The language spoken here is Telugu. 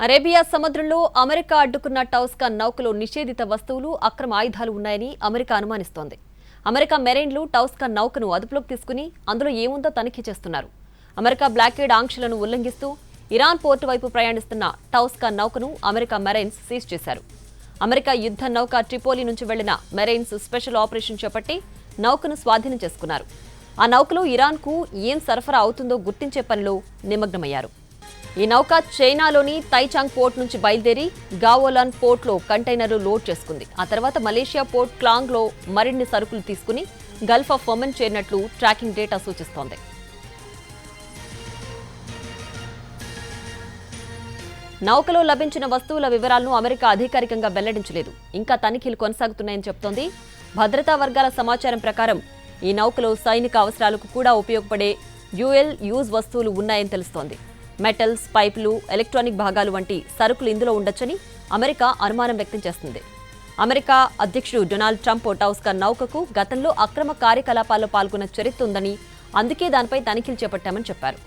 అరేబియా సముద్రంలో అమెరికా అడ్డుకున్న టౌస్కాన్ నౌకలో నిషేధిత వస్తువులు, అక్రమ ఆయుధాలు ఉన్నాయని అమెరికా అనుమానిస్తోంది. అమెరికా మెరైన్లు టౌస్కాన్ నౌకను అదుపులోకి తీసుకుని అందులో ఏముందో తనిఖీ చేస్తున్నారు. అమెరికా బ్లాకేడ్ ఆంక్షలను ఉల్లంఘిస్తూ ఇరాన్ పోర్టు వైపు ప్రయాణిస్తున్న టౌస్కాన్ నౌకను అమెరికా మెరైన్స్ సీజ్ చేశారు. అమెరికా యుద్ధ నౌక ట్రిపోలి నుంచి వెళ్లిన మెరైన్స్ స్పెషల్ ఆపరేషన్ చేపట్టి నౌకను స్వాధీనం చేసుకున్నారు. ఆ నౌకలో ఇరాన్కు ఏం సరఫరా అవుతుందో గుర్తించే పనిలో నిమగ్నమయ్యారు. ఈ నౌక చైనాలోని తైచాంగ్ పోర్ట్ నుంచి బయలుదేరి గావోలాన్ పోర్ట్లో కంటైనర్లు లోడ్ చేసుకుంది. ఆ తర్వాత మలేషియా పోర్ట్ క్లాంగ్లో మరిన్ని సరుకులు తీసుకుని గల్ఫ్ ఆఫ్ ఒమన్ చేరినట్లు ట్రాకింగ్ డేటా సూచిస్తోంది. నౌకలో లభించిన వస్తువుల వివరాలను అమెరికా అధికారికంగా వెల్లడించలేదు. ఇంకా తనిఖీలు కొనసాగుతున్నాయని చెబుతోంది. భద్రతా వర్గాల సమాచారం ప్రకారం ఈ నౌకలో సైనిక అవసరాలకు కూడా ఉపయోగపడే డ్యూయల్ యూజ్ వస్తువులు ఉన్నాయని తెలుస్తోంది. మెటల్స్, పైపులు, ఎలక్ట్రానిక్ భాగాలు వంటి సరుకులు ఇందులో ఉండొచ్చని అమెరికా అనుమానం వ్యక్తం చేస్తుంది. అమెరికా అధ్యక్షుడు డొనాల్డ్ ట్రంప్ టౌస్కాన్ నౌకకు గతంలో అక్రమ కార్యకలాపాల్లో పాల్గొన్న చరిత్ర ఉందని, అందుకే దానిపై తనిఖీలు చేపట్టామని చెప్పారు.